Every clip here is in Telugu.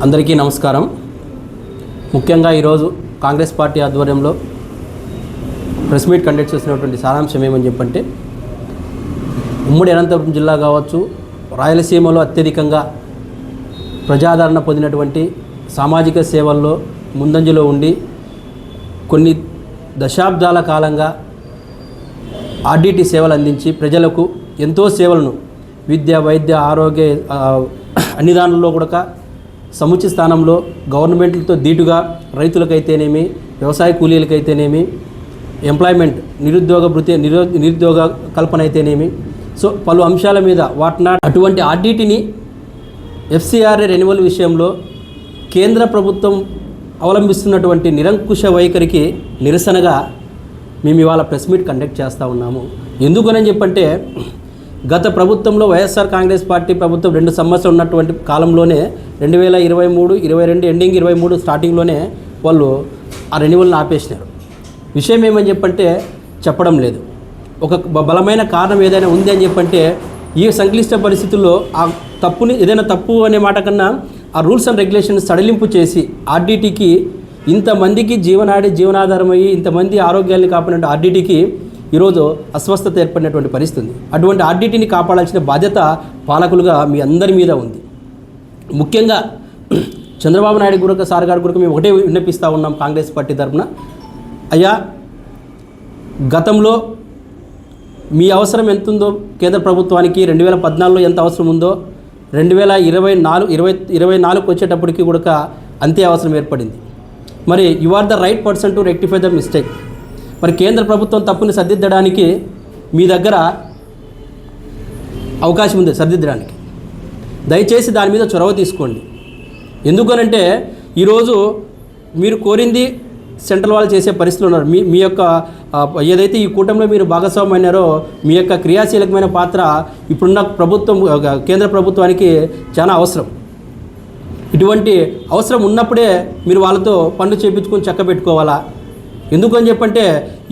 అందరికీ నమస్కారం. ముఖ్యంగా ఈరోజు కాంగ్రెస్ పార్టీ ఆధ్వర్యంలో ప్రెస్ మీట్ కండక్ట్ చేసినటువంటి సారాంశం ఏమని చెప్పంటే, ఉమ్మడి అనంతపురం జిల్లా కావచ్చు, రాయలసీమలో అత్యధికంగా ప్రజాదరణ పొందినటువంటి సామాజిక సేవల్లో ముందంజలో ఉండి కొన్ని దశాబ్దాల కాలంగా ఆర్డిటి సేవలు అందించి ప్రజలకు ఎంతో సేవలను విద్య, వైద్య, ఆరోగ్య అన్ని దానిలో కూడా సముచిత స్థానంలో గవర్నమెంట్లతో దీటుగా రైతులకైతేనేమి, వ్యవసాయ కూలీలకైతేనేమి, ఎంప్లాయ్మెంట్ నిరుద్యోగ కల్పన అయితేనేమి, సో పలు అంశాల మీద అటువంటి ఆర్డిటిని ఎఫ్సిఆర్ఏ రెన్యువల్ విషయంలో కేంద్ర ప్రభుత్వం అవలంబిస్తున్నటువంటి నిరంకుశ వైఖరికి నిరసనగా మేము ఇవాళ ప్రెస్ మీట్ కండక్ట్ చేస్తూ ఉన్నాము. ఎందుకని చెప్పంటే, గత ప్రభుత్వంలో వైఎస్ఆర్ కాంగ్రెస్ పార్టీ ప్రభుత్వం 2 సంవత్సరాలు ఉన్నటువంటి కాలంలోనే 2023, 22 ఎండింగ్ 23 స్టార్టింగ్లోనే వాళ్ళు ఆ రెన్యువల్ని ఆపేసినారు. విషయం ఏమని చెప్పంటే చెప్పడం లేదు. ఒక బలమైన కారణం ఏదైనా ఉంది అని చెప్పంటే, ఈ సంక్లిష్ట పరిస్థితుల్లో ఆ తప్పుని ఏదైనా తప్పు అనే మాట కన్నా ఆ రూల్స్ అండ్ రెగ్యులేషన్స్ సడలింపు చేసి ఆర్డిటికి ఇంతమందికి జీవనాధారం అయ్యి ఇంతమంది ఆరోగ్యాన్ని కాపాడిన ఆర్డిటికి ఈరోజు అస్వస్థత ఏర్పడినటువంటి పరిస్థితి ఉంది. అటువంటి ఆర్డిటిని కాపాడాల్సిన బాధ్యత పాలకులుగా మీ అందరి మీద ఉంది. ముఖ్యంగా చంద్రబాబు నాయుడు సార్ గారి గురికి మేము ఒకటే విన్నపిస్తూ ఉన్నాం కాంగ్రెస్ పార్టీ తరఫున. అయ్యా, గతంలో మీ అవసరం ఎంత ఉందో కేంద్ర ప్రభుత్వానికి 2014లో ఎంత అవసరం ఉందో 2024 వచ్చేటప్పటికి కూడా అంతే అవసరం ఏర్పడింది. మరి you are the right person to rectify the mistake. మరి కేంద్ర ప్రభుత్వం తప్పుని సరిదిద్దడానికి మీ దగ్గర అవకాశం ఉంది సరిదిద్దడానికి. దయచేసి దాని మీద చొరవ తీసుకోండి. ఎందుకనంటే ఈరోజు మీరు కోరింది సెంట్రల్ వాళ్ళు చేసే పరిస్థితులు ఉన్నారు. మీ యొక్క ఏదైతే ఈ కూటమిలో మీరు భాగస్వామ్యం అయినారో మీ యొక్క క్రియాశీలకమైన పాత్ర ఇప్పుడున్న కేంద్ర ప్రభుత్వానికి చాలా అవసరం. ఇటువంటి అవసరం ఉన్నప్పుడే మీరు వాళ్ళతో పనులు చేయించుకొని చక్కబెట్టుకోవాలా. ఎందుకని చెప్పంటే,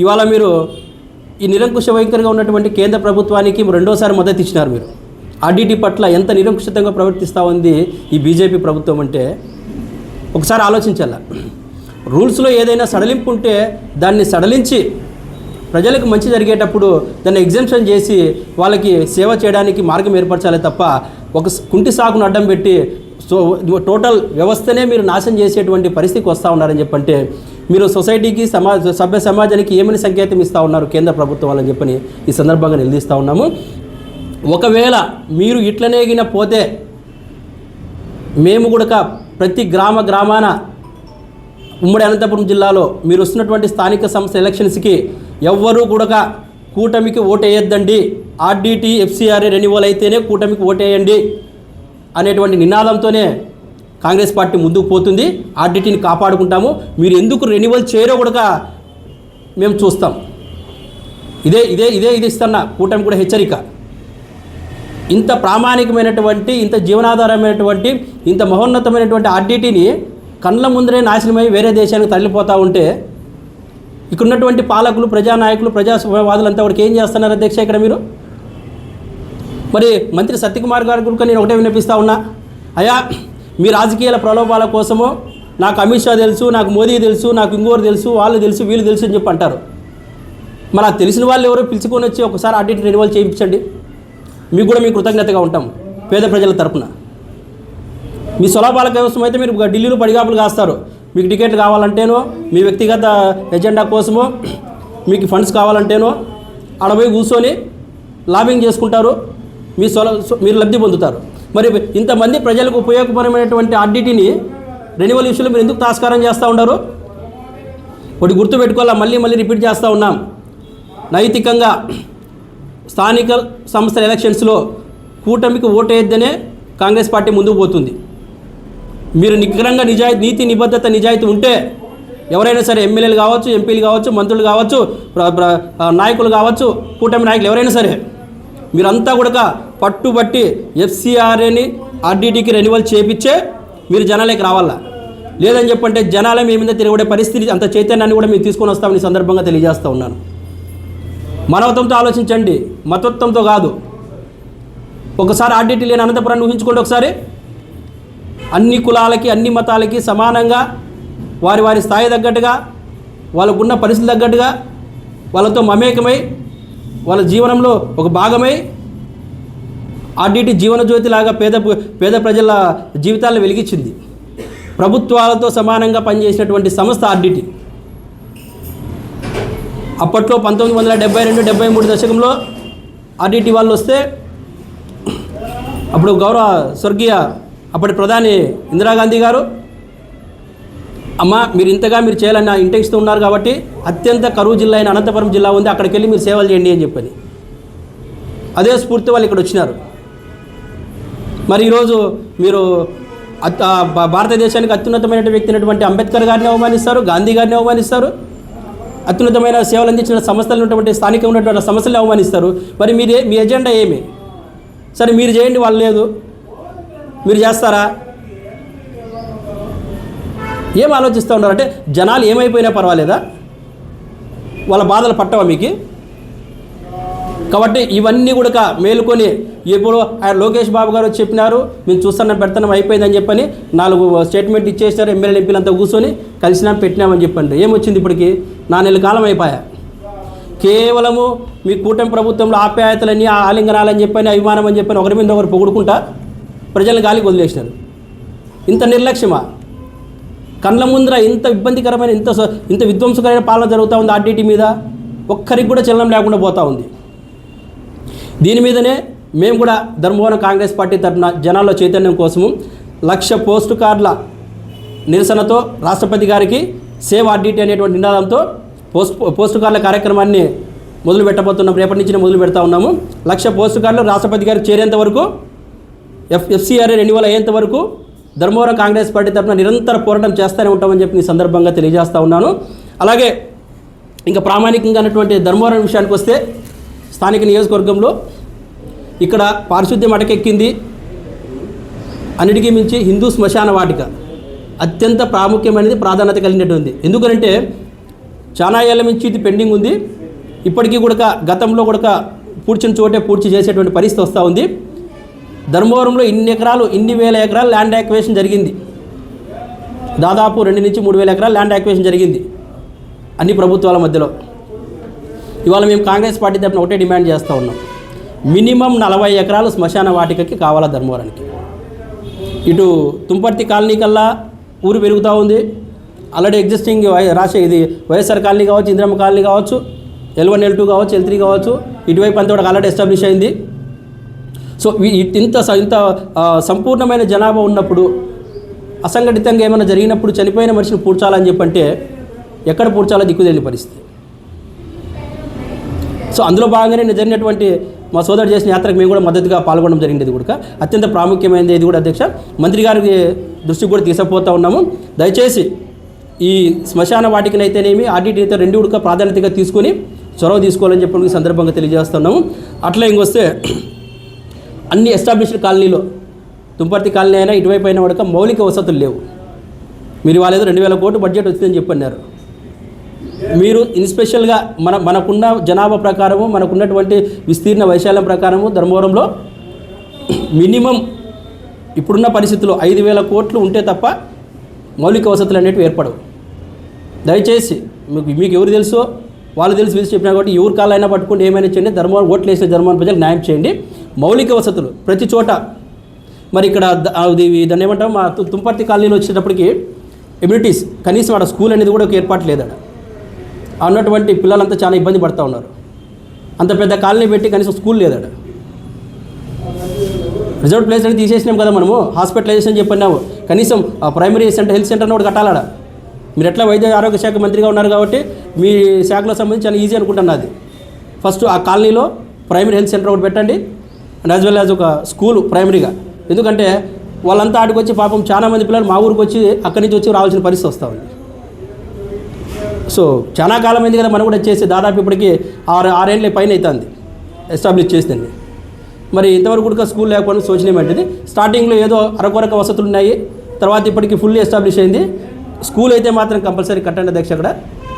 ఇవాళ మీరు ఈ నిరంకుశ వైఖరిగా ఉన్నటువంటి కేంద్ర ప్రభుత్వానికి రెండోసారి మద్దతు ఇచ్చినారు. మీరు ఆర్డిటి పట్ల ఎంత నిరంకుశంగా ప్రవర్తిస్తూ ఉంది ఈ బీజేపీ ప్రభుత్వం అంటే ఒకసారి ఆలోచించాల. రూల్స్లో ఏదైనా సడలింపు ఉంటే దాన్ని సడలించి ప్రజలకు మంచి జరిగేటప్పుడు దాన్ని ఎగ్జంప్షన్ చేసి వాళ్ళకి సేవ చేయడానికి మార్గం ఏర్పరచాలి తప్ప ఒక కుంటి సాకును అడ్డం పెట్టి టోటల్ వ్యవస్థనే మీరు నాశనం చేసేటువంటి పరిస్థితికి వస్తూ ఉన్నారని చెప్పంటే, మీరు సొసైటీకి సభ్య సమాజానికి ఏమని సంకేతం ఇస్తూ ఉన్నారు కేంద్ర ప్రభుత్వం వాళ్ళని చెప్పని ఈ సందర్భంగా నిలదీస్తూ ఉన్నాము. ఒకవేళ మీరు ఇట్లనేగిన పోతే మేము కూడా ప్రతి గ్రామాన ఉమ్మడి అనంతపురం జిల్లాలో మీరు వస్తున్నటువంటి స్థానిక సంస్థ ఎలక్షన్స్కి ఎవ్వరూ కూడా కూటమికి ఓటేయొద్దండి, ఆర్డిటి ఎఫ్సిఆర్ఏ రెన్యువల్ అయితేనే కూటమికి ఓటేయండి అనేటువంటి నినాదంతోనే కాంగ్రెస్ పార్టీ ముందుకు పోతుంది. ఆర్డిటిని కాపాడుకుంటాము. మీరు ఎందుకు రెన్యువల్ చేయరో కూడా మేము చూస్తాం. ఇది ఇస్తున్న కూటమి కూడా హెచ్చరిక. ఇంత ప్రామాణికమైనటువంటి, ఇంత జీవనాధారమైనటువంటి, ఇంత మహోన్నతమైనటువంటి ఆర్డిటిని కళ్ళ ముందరే నాశనమై వేరే దేశానికి తరలిపోతూ ఉంటే ఇక్కడున్నటువంటి పాలకులు, ప్రజానాయకులు, ప్రజావాదులంతా వాడికి ఏం చేస్తున్నారు అధ్యక్ష ఇక్కడ మీరు? మరి మంత్రి సత్యకుమార్ గారి గురించి నేను ఒకటే వినిపిస్తూ ఉన్నా. అయ్యా, మీ రాజకీయాల ప్రలోభాల కోసమో నాకు అమిత్ షా తెలుసు, నాకు మోదీ తెలుసు, నాకు ఇంకోరు తెలుసు, వాళ్ళు తెలుసు, వీళ్ళు తెలుసు అని చెప్పి అంటారు. మరి ఆ తెలిసిన వాళ్ళు ఎవరో పిలుచుకొని వచ్చి ఒకసారి ఆర్డిట్ రెన్యువల్ చేయించండి. మీకు కూడా కృతజ్ఞతగా ఉంటాం పేద ప్రజల తరపున. మీ స్వలాభాల కోసం అయితే మీరు ఢిల్లీలో పడిగాపులు కాస్తారు. మీకు టికెట్లు కావాలంటేనో, మీ వ్యక్తిగత ఎజెండా కోసమో, మీకు ఫండ్స్ కావాలంటేనో ఆడపోయి కూర్చొని లాబింగ్ చేసుకుంటారు. మీరు లబ్ధి పొందుతారు. మరి ఇంతమంది ప్రజలకు ఉపయోగకరమైనటువంటి ఆర్డిటిని రెన్యువల్ విషయంలో మీరు ఎందుకు తాస్కారం చేస్తూ ఉన్నారు? ఒకటి గుర్తుపెట్టుకోవాలా, మళ్ళీ రిపీట్ చేస్తూ ఉన్నాం. నైతికంగా స్థానిక సంస్థల ఎలక్షన్స్లో కూటమికి ఓటేయద్దనే కాంగ్రెస్ పార్టీ ముందుకు పోతుంది. మీరు నిగ్రహంగా నీతి నిబద్ధత నిజాయితీ ఉంటే ఎవరైనా సరే, ఎమ్మెల్యేలు కావచ్చు, ఎంపీలు కావచ్చు, మంత్రులు కావచ్చు, నాయకులు కావచ్చు, కూటమి నాయకులు ఎవరైనా సరే, మీరంతా కూడా పట్టుబట్టి ఎఫ్సిఆర్ఏని ఆర్డిటికి రెన్యువల్ చేయించే మీరు జనాలకి రావాలా. లేదని చెప్పంటే జనాలే మీ మీద తిరగబడే పరిస్థితి, అంత చైతన్యాన్ని కూడా మేము తీసుకొని వస్తామని సందర్భంగా తెలియజేస్తూ ఉన్నాను. మానవత్వంతో ఆలోచించండి, మతత్వంతో కాదు. ఒకసారి ఆర్డిటి లేని అనంతపురాన్ని ఊహించుకోండి. ఒకసారి అన్ని కులాలకి అన్ని మతాలకి సమానంగా వారి వారి స్థాయి తగ్గట్టుగా వాళ్ళకున్న పరిస్థితి తగ్గట్టుగా వాళ్ళతో మమేకమై వాళ్ళ జీవనంలో ఒక భాగమై ఆర్డీటీ జీవనజ్యోతిలాగా పేద ప్రజల జీవితాలను వెలిగించింది. ప్రభుత్వాలతో సమానంగా పనిచేసినటువంటి సంస్థ ఆర్డీటీ. అప్పట్లో 1972-73 దశకంలో ఆర్డీటీ వాళ్ళు వస్తే అప్పుడు గౌరవ స్వర్గీయ అప్పటి ప్రధాని ఇందిరాగాంధీ గారు, అమ్మ మీరు ఇంతగా మీరు చేయాలన్న ఇంటెన్షన్తో ఉన్నారు కాబట్టి అత్యంత కరువు జిల్లా అయిన అనంతపురం జిల్లా ఉంది, అక్కడికి వెళ్ళి మీరు సేవలు చేయండి అని చెప్పని అదే స్ఫూర్తి వాళ్ళు ఇక్కడ వచ్చినారు. మరి ఈరోజు మీరు భారతదేశానికి అత్యున్నతమైన వ్యక్తి అయినటువంటి అంబేద్కర్ గారిని అవమానిస్తారు, గాంధీ గారిని అవమానిస్తారు, అత్యున్నతమైన సేవలు అందించిన సంస్థలు ఉన్నటువంటి స్థానికంగా ఉన్నటువంటి సమస్యలను అవమానిస్తారు. మరి మీ ఎజెండా ఏమి? సరే మీరు చేయండి, వాళ్ళు లేదు, మీరు చేస్తారా? ఏం ఆలోచిస్తూ ఉన్నారు అంటే జనాలు ఏమైపోయినా పర్వాలేదా? వాళ్ళ బాధలు పట్టవా మీకు? కాబట్టి ఇవన్నీ కూడా మేలుకొని ఇప్పుడు లోకేష్ బాబు గారు చెప్పినారు, మేము చూస్తున్నాం పెడతాం అయిపోయిందని చెప్పని 4 స్టేట్మెంట్ ఇచ్చేసారు. ఎమ్మెల్యే ఎంపీలంతా కూర్చొని కలిసినాం పెట్టినామని చెప్పండి. ఏమొచ్చింది ఇప్పటికి? 4 నెలల కాలం అయిపోయా. కేవలము మీ కూటమి ప్రభుత్వంలో ఆప్యాయతలని ఆలింగనాలని చెప్పని అభిమానం అని చెప్పని ఒకరి మీద ఒకరు పొగుడుకుంటా ప్రజలను గాలికి వదిలేసినారు. ఇంత నిర్లక్ష్యమా? కళ్ళ ముందర ఇంత ఇబ్బందికరమైన ఇంత విధ్వంసకరమైన పాలన జరుగుతూ ఉంది ఆర్డీటీ మీద. ఒక్కరికి కూడా చలనం లేకుండా పోతూ ఉంది. దీని మీదనే మేము కూడా ధర్మవరం కాంగ్రెస్ పార్టీ తరఫున జనాల్లో చైతన్యం కోసము 1,00,000 పోస్టు కార్డుల నిరసనతో రాష్ట్రపతి గారికి సేవ్ ఆర్డీటీ అనేటువంటి నినాదంతో పోస్టు కార్డుల కార్యక్రమాన్ని మొదలు పెట్టబోతున్నాం. రేపటి నుంచి మొదలు పెడతా ఉన్నాము. 1,00,000 పోస్టు కార్డులు రాష్ట్రపతి గారికి చేరేంత వరకు, ఎఫ్సీఆర్ఏ రెన్యువల్ అయ్యేంత వరకు ధర్మవరం కాంగ్రెస్ పార్టీ తరఫున నిరంతర పోరాటం చేస్తూనే ఉంటామని చెప్పి ఈ సందర్భంగా తెలియజేస్తూ ఉన్నాను. అలాగే ఇంకా ప్రామాణికంగా ఉన్నటువంటి ధర్మవరం విషయానికి వస్తే స్థానిక నియోజకవర్గంలో ఇక్కడ పారిశుద్ధ్యం అటకెక్కింది. అన్నిటికీ మించి హిందూ శ్మశాన వాటిక అత్యంత ప్రాముఖ్యమైనది, ప్రాధాన్యత కలిగినటువంటి. ఎందుకంటే చాలా ఏళ్ళ నుంచి ఇది పెండింగ్ ఉంది. ఇప్పటికీ కూడా గతంలో కూడా పూడ్చిన చోటే పూడ్చి చేసేటువంటి పరిస్థితి వస్తూ ఉంది. ధర్మవరంలో ఇన్ని వేల ఎకరాలు ల్యాండ్ యాక్విజిషన్ జరిగింది. దాదాపు 2 నుంచి 3 వేల ఎకరాలు ల్యాండ్ యాక్విజిషన్ జరిగింది అన్ని ప్రభుత్వాల మధ్యలో. ఇవాళ మేము కాంగ్రెస్ పార్టీ తరఫున ఒకటే డిమాండ్ చేస్తూ ఉన్నాం, మినిమం 40 ఎకరాలు శ్మశాన వాటికకి కావాలా ధర్మవరానికి. ఇటు తుంపర్తి కాలనీ కల్లా ఊరు పెరుగుతూ ఉంది. ఆల్రెడీ ఎగ్జిస్టింగ్ ఇది వైఎస్ఆర్ కాలనీ కావచ్చు, ఇందిరమ్మ కాలనీ కావచ్చు, L1 L2 కావచ్చు, L3 కావచ్చు, ఇటువైపు అంతా కూడా ఆల్రెడీ ఎస్టాబ్లిష్ అయింది. సో ఇంత సంపూర్ణమైన జనాభా ఉన్నప్పుడు, అసంఘటితంగా ఏమైనా జరిగినప్పుడు చనిపోయిన మనిషిని పూడ్చాలని చెప్పంటే ఎక్కడ పూడ్చాలో దిక్కుదేని పరిస్థితి. సో అందులో భాగంగానే జరిగినటువంటి మా సోదరుడు చేసిన యాత్రకు మేము కూడా మద్దతుగా పాల్గొనడం జరిగింది. ఇది కూడా అత్యంత ప్రాముఖ్యమైనది. ఇది కూడా అధ్యక్ష మంత్రి గారికి దృష్టికి కూడా తీసుకుపోతూ ఉన్నాము. దయచేసి ఈ శ్మశాన వాటికనైతేనేమి ఆర్డీటీ అయితే 2 కూడా ప్రాధాన్యతగా తీసుకొని చొరవ తీసుకోవాలని చెప్పి సందర్భంగా తెలియజేస్తున్నాము. అట్లా ఇంకొస్తే అన్ని ఎస్టాబ్లిష్డ్ కాలనీలో తుంపర్తి కాలనీ అయినా ఇటువైపు అయినా కూడా మౌలిక వసతులు లేవు. మీరు వాళ్ళేదో 2,000 కోట్లు బడ్జెట్ వచ్చిందని చెప్పన్నారు. మీరు ఇన్స్పెషల్గా మనకున్న జనాభా ప్రకారము, మనకున్నటువంటి విస్తీర్ణ వైశాల్యం ప్రకారము ధర్మవరంలో మినిమం ఇప్పుడున్న పరిస్థితుల్లో 5,000 కోట్లు ఉంటే తప్ప మౌలిక వసతులు అనేవి ఏర్పడవు. దయచేసి మీకు ఎవరు తెలుసో వాళ్ళు తెలిసి పిలిచి చెప్పినా కాబట్టి ఎవరి కాలైనా పట్టుకుంటే ఏమైనా చేయండి. ధర్మవరం ఓట్లు వేసిన ధర్మవరం ప్రజలకు న్యాయం చేయండి. మౌలిక వసతులు ప్రతి చోట. మరి ఇక్కడ దాన్ని ఏమంటాం, మా తుంపర్తి కాలనీలో వచ్చేటప్పటికి ఎమ్యూనిటీస్ కనీసం ఆడ స్కూల్ అనేది కూడా ఒక ఏర్పాటు లేదట. ఉన్నటువంటి పిల్లలంతా చాలా ఇబ్బంది పడుతూ ఉన్నారు. అంత పెద్ద కాలనీ పెట్టి కనీసం స్కూల్ లేదట. రిజర్వ్ ప్లేస్ అనేది తీసేసినాం కదా మనము, హాస్పిటలైజేషన్ చెప్పినాము. కనీసం ప్రైమరీ సెంటర్, హెల్త్ సెంటర్ని కూడా కట్టాలడ. మీరు ఎట్లా వైద్య ఆరోగ్య శాఖ మంత్రిగా ఉన్నారు కాబట్టి మీ శాఖలో సంబంధించి చాలా ఈజీ అనుకుంటున్నా. అది ఫస్ట్ ఆ కాలనీలో ప్రైమరీ హెల్త్ సెంటర్ ఒకటి పెట్టండి, అండ్ యాజ్ వెల్ యాజ్ ఒక స్కూల్ ప్రైమరీగా. ఎందుకంటే వాళ్ళంతా ఆడికి వచ్చి పాపం చాలామంది పిల్లలు మా ఊరికి వచ్చి అక్కడి నుంచి వచ్చి రావాల్సిన పరిస్థితి వస్తూ ఉంది. సో చాలా కాలం అయింది కదా మనం కూడా చేసి, దాదాపు ఇప్పటికి 6 ఏళ్ళ పైన అవుతుంది ఎస్టాబ్లిష్ చేసింది. మరి ఇంతవరకు కూడా స్కూల్ లేకపోవడం శోచనీయమైనది. స్టార్టింగ్లో ఏదో అరకొరక వసతులు ఉన్నాయి, తర్వాత ఇప్పటికి ఫుల్లీ ఎస్టాబ్లిష్ అయింది. స్కూల్ అయితే మాత్రం కంపల్సరీ కట్టండి అధ్యక్ష. అక్కడ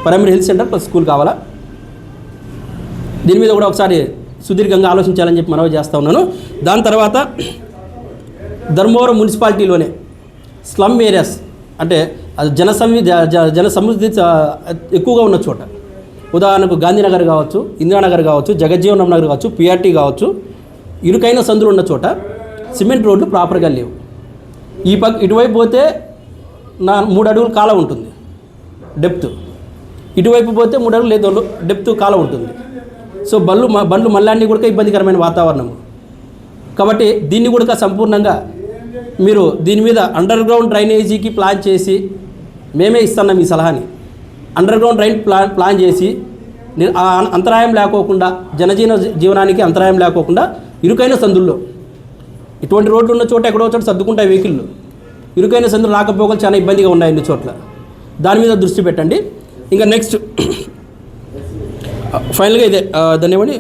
primary health centre plus school కావాలా. దీని మీద కూడా ఒకసారి సుదీర్ఘంగా ఆలోచించాలని చెప్పి మనవి చేస్తూ ఉన్నాను. దాని తర్వాత ధర్మవరం మున్సిపాలిటీలోనే స్లమ్ ఏరియాస్ అంటే అది జన సమృద్ధి ఎక్కువగా ఉన్న చోట, ఉదాహరణకు గాంధీనగర్ కావచ్చు, ఇందిరానగర్ కావచ్చు, జగజ్జీవన్ నగర్ కావచ్చు, పిఆర్టీ కావచ్చు, ఇరుకైన సందులు ఉన్న చోట సిమెంట్ రోడ్లు ప్రాపర్గా లేవు. ఇటువైపు పోతే 3 అడుగులు కాలం ఉంటుంది డెప్త్, ఇటువైపు పోతే 3 అడుగులు లేదు డెప్త్ కాలం ఉంటుంది. సో బండ్లు మళ్ళీ కూడా ఇబ్బందికరమైన వాతావరణము. కాబట్టి దీన్ని కూడా సంపూర్ణంగా మీరు దీని మీద అండర్ గ్రౌండ్ డ్రైనేజీకి ప్లాన్ చేసి, మేమే ఇస్తున్నాం ఈ సలహాని, అండర్ గ్రౌండ్ డ్రైన్ ప్లాన్ చేసి అంతరాయం లేకోకుండా, జీవనానికి అంతరాయం లేకోకుండా ఇరుకైన సందుల్లో, ఇటువంటి రోడ్లు ఉన్న చోట ఎక్కడో చోట సర్దుకుంటాయి వెహికల్లు, ఇరుకైన సందులు రాకపోకలు చాలా ఇబ్బందిగా ఉన్నాయి అన్ని చోట్ల. దాని మీద దృష్టి పెట్టండి. ఇంకా నెక్స్ట్ ఫైనల్గా ఇదే దాన్ని ఏమని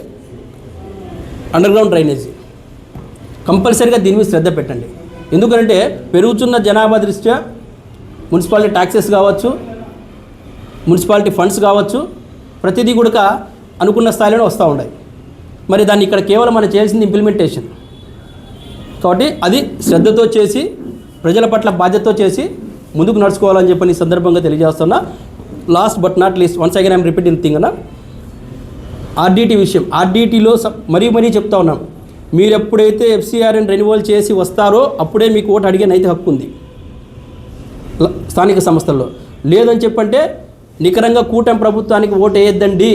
అండర్ గ్రౌండ్ డ్రైనేజీ కంపల్సరీగా దీని మీద శ్రద్ధ పెట్టండి. ఎందుకంటే పెరుగుతున్న జనాభా దృష్ట్యా మున్సిపాలిటీ ట్యాక్సెస్ కావచ్చు, మున్సిపాలిటీ ఫండ్స్ కావచ్చు, ప్రతిదీ కూడా అనుకున్న స్థాయిలోనే వస్తూ ఉన్నాయి. మరి దాన్ని ఇక్కడ కేవలం మనం చేయాల్సింది ఇంప్లిమెంటేషన్. కాబట్టి అది శ్రద్ధతో చేసి, ప్రజల పట్ల బాధ్యతతో చేసి ముందుకు నడుచుకోవాలని చెప్పని ఈ సందర్భంగా తెలియజేస్తున్నా. Last but not least, once again I'm repeating thing అన్న, ఆర్డీటీ విషయం, ఆర్డీటీలో మరీ చెప్తా ఉన్నాం, మీరు ఎప్పుడైతే ఎఫ్సీఆర్ని రెన్యువల్ చేసి వస్తారో అప్పుడే మీకు ఓటు అడిగే నైతిక హక్కు ఉంది స్థానిక సంస్థల్లో. లేదని చెప్పంటే నికరంగా కూటమి ప్రభుత్వానికి ఓటు వేయద్దండి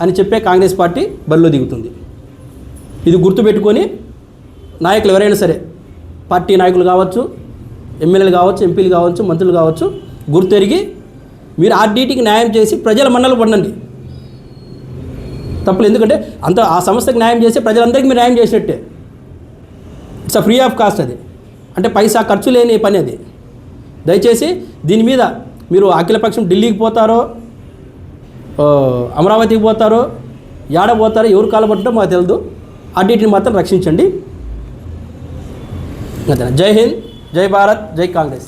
అని చెప్పే కాంగ్రెస్ పార్టీ బరిలో దిగుతుంది. ఇది గుర్తుపెట్టుకొని నాయకులు ఎవరైనా సరే, పార్టీ నాయకులు కావచ్చు, ఎమ్మెల్యేలు కావచ్చు, ఎంపీలు కావచ్చు, మంత్రులు కావచ్చు, గుర్తెరిగి మీరు ఆర్డీటీకి న్యాయం చేసి ప్రజల మన్నలు పొందండి. తప్పులు, ఎందుకంటే ఆ సంస్థకి న్యాయం చేసి ప్రజలందరికీ మీరు న్యాయం చేసినట్టే. ఇట్స్ ఫ్రీ ఆఫ్ కాస్ట్ అది, అంటే పైసా ఖర్చు లేని పని అది. దయచేసి దీని మీద మీరు అఖిలపక్షం ఢిల్లీకి పోతారో, అమరావతికి పోతారో, యాడ పోతారో, ఎవరు కాలపట్టో మాకు తెలియదు. ఆర్డీటీని మాత్రం రక్షించండి. జై హింద్, జై భారత్, జై కాంగ్రెస్.